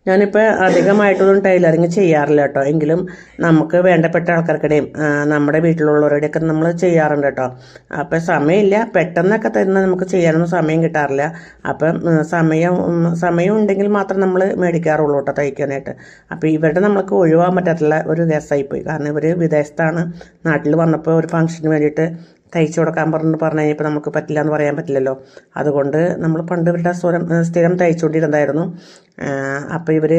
ഞാനിപ്പോൾ അധികമായിട്ടൊന്നും ടൈലറിങ് ചെയ്യാറില്ല കേട്ടോ. എങ്കിലും നമുക്ക് വേണ്ടപ്പെട്ട ആൾക്കാർക്കിടെയും നമ്മുടെ വീട്ടിലുള്ളവരുടെയൊക്കെ നമ്മൾ ചെയ്യാറുണ്ട് കേട്ടോ. അപ്പം സമയമില്ല, പെട്ടെന്നൊക്കെ തന്നെ നമുക്ക് ചെയ്യാനൊന്നും സമയം കിട്ടാറില്ല. അപ്പം സമയം ഉണ്ടെങ്കിൽ മാത്രം നമ്മൾ മേടിക്കാറുള്ളൂ കേട്ടോ തയ്ക്കാനായിട്ട്. അപ്പോൾ ഇവരുടെ നമുക്ക് ഒഴിവാൻ പറ്റാത്തുള്ള ഒരു കേസായിപ്പോയി. കാരണം ഇവർ വിദേശത്താണ്. നാട്ടിൽ വന്നപ്പോൾ ഒരു ഫംഗ്ഷന് വേണ്ടിയിട്ട് തയ്ച്ചു കൊടുക്കാൻ പറഞ്ഞു കഴിഞ്ഞപ്പോൾ നമുക്ക് പറ്റില്ല എന്ന് പറയാൻ പറ്റില്ലല്ലോ. അതുകൊണ്ട് നമ്മൾ പണ്ട് ഇവരുടെ സ്ഥിരം തയ്ച്ചുകൊണ്ടിരുന്നതായിരുന്നു. അപ്പോൾ ഇവർ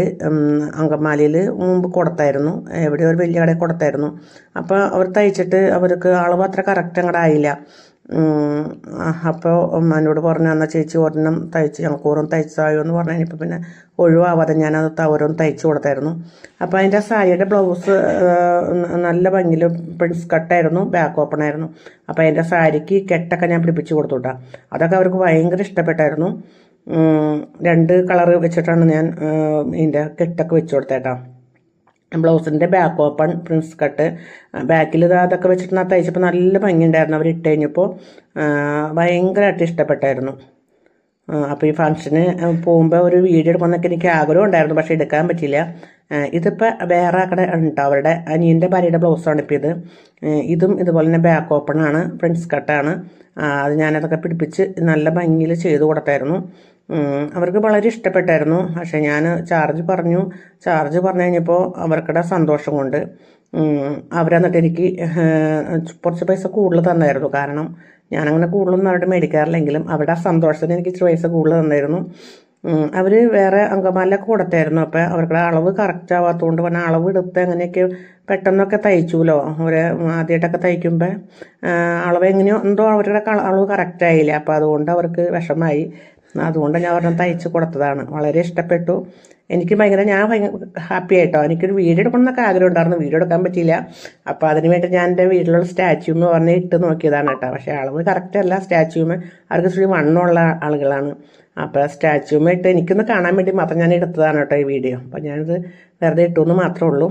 അങ്കമാലിയിൽ മുമ്പ് കൊടുത്തായിരുന്നു, എവിടെ ഒരു വലിയ കടയിൽ കൊടുത്തായിരുന്നു. അപ്പോൾ അവർ തയ്ച്ചിട്ട് അവർക്ക് അളവ് അത്ര കറക്റ്റ് അങ്ങോട്ട് ആയില്ല. അപ്പോൾ എന്നോട് പറഞ്ഞു, എന്നാൽ ചേച്ചി ഒരെണ്ണം തയ്ച്ച് ഞങ്ങൾക്ക് ഓരോന്ന് തയ്ച്ചായോ എന്ന് പറഞ്ഞു കഴിഞ്ഞപ്പോൾ പിന്നെ ഒഴിവാവാതെ ഞാനത് ഓരോന്ന് തയ്ച്ചു കൊടുത്തായിരുന്നു. അപ്പോൾ അതിൻ്റെ സാരിയുടെ ബ്ലൗസ് നല്ല ഭംഗിയിൽ പ്രിൻസ് കട്ടായിരുന്നു, ബാക്ക് ഓപ്പൺ ആയിരുന്നു. അപ്പോൾ അതിൻ്റെ സാരിക്ക് കെട്ടൊക്കെ ഞാൻ പിടിപ്പിച്ച് കൊടുത്തു കേട്ടോ. അതൊക്കെ അവർക്ക് ഭയങ്കര ഇഷ്ടപ്പെട്ടായിരുന്നു. 2 കളറ് വെച്ചിട്ടാണ് ഞാൻ ഇതിൻ്റെ കെട്ടൊക്കെ വെച്ച് കൊടുത്തേട്ടാ. ബ്ലൗസിൻ്റെ ബാക്ക് ഓപ്പൺ പ്രിൻസ് കട്ട്, ബാക്കിൽ അതൊക്കെ വെച്ചിട്ട് ഞാൻ തയ്ച്ചപ്പോൾ നല്ല ഭംഗിയുണ്ടായിരുന്നു. അവർ ഇട്ട് കഴിഞ്ഞപ്പോൾ ഭയങ്കരമായിട്ട് ഇഷ്ടപ്പെട്ടായിരുന്നു. അപ്പോൾ ഈ ഫംഗ്ഷന് പോകുമ്പോൾ ഒരു വീഡിയോ എടുക്കണമെന്നൊക്കെ എനിക്ക് ആഗ്രഹം ഉണ്ടായിരുന്നു, പക്ഷേ എടുക്കാൻ പറ്റിയില്ല. ഇതിപ്പോൾ വേറെ കട ഉണ്ട്, അവരുടെ അനിയൻ്റെ ഭാര്യയുടെ ബ്ലൗസാണ് ഇപ്പോൾ ഇത്. ഇതും ഇതുപോലെ തന്നെ ബാക്ക് ഓപ്പൺ ആണ്, പ്രിൻസ് കട്ടാണ്. അത് ഞാനതൊക്കെ പിടിപ്പിച്ച് നല്ല ഭംഗിയിൽ ചെയ്ത് കൊടുത്തായിരുന്നു. അവർക്ക് വളരെ ഇഷ്ടപ്പെട്ടായിരുന്നു. പക്ഷേ ഞാൻ ചാർജ് പറഞ്ഞു കഴിഞ്ഞപ്പോൾ അവർക്കിടെ സന്തോഷം കൊണ്ട് അവരെന്നിട്ട് എനിക്ക് കുറച്ച് പൈസ കൂടുതൽ തന്നായിരുന്നു. കാരണം ഞാനങ്ങനെ കൂടുതലൊന്നും അവരുടെ മേടിക്കാറില്ലെങ്കിലും അവരുടെ സന്തോഷത്തിന് എനിക്ക് ഇച്ചിരി പൈസ കൂടുതൽ തന്നായിരുന്നു. അവർ വേറെ അങ്കമാലിലൊക്കെ കൊടുത്തായിരുന്നു. അപ്പോൾ അവർക്ക് അളവ് കറക്റ്റ് ആവാത്തതുകൊണ്ട് പിന്നെ അളവ് എടുത്ത് അങ്ങനെയൊക്കെ പെട്ടെന്നൊക്കെ തയ്ച്ചുല്ലോ. അവർ ആദ്യമായിട്ടൊക്കെ തയ്ക്കുമ്പോൾ അളവ് എങ്ങനെയോ എന്തോ അവരുടെ അളവ് കറക്റ്റ് ആയില്ല. അപ്പോൾ അതുകൊണ്ട് അവർക്ക് വിഷമമായി. അതുകൊണ്ട് ഞാൻ ഒരെണ്ണം തയ്ച്ച് കൊടുത്തതാണ്. വളരെ ഇഷ്ടപ്പെട്ടു. എനിക്ക് ഞാൻ ഹാപ്പി ആയിട്ടോ. എനിക്കൊരു വീഡിയോ എടുക്കണമെന്നൊക്കെ ആഗ്രഹം ഉണ്ടായിരുന്നു, വീഡിയോ എടുക്കാൻ പറ്റിയില്ല. അപ്പോൾ അതിന് വേണ്ടി ഞാൻ എൻ്റെ വീട്ടിലുള്ള സ്റ്റാച്യൂമ് പറഞ്ഞ് ഇട്ട് നോക്കിയതാണ് കേട്ടോ. പക്ഷേ അളവ് കറക്റ്റ് അല്ല സ്റ്റാച്യൂമ്. അവർക്ക് ഇച്ചിരി വണ്ണമുള്ള ആളുകളാണ്. അപ്പോൾ സ്റ്റാച്യൂമ് ഇട്ട് എനിക്കൊന്ന് കാണാൻ വേണ്ടി മാത്രം ഞാൻ എടുത്തതാണ് കേട്ടോ ഈ വീഡിയോ. അപ്പോൾ ഞാനിത് വെറുതെ ഇട്ടുവെന്ന് മാത്രമേ ഉള്ളൂ.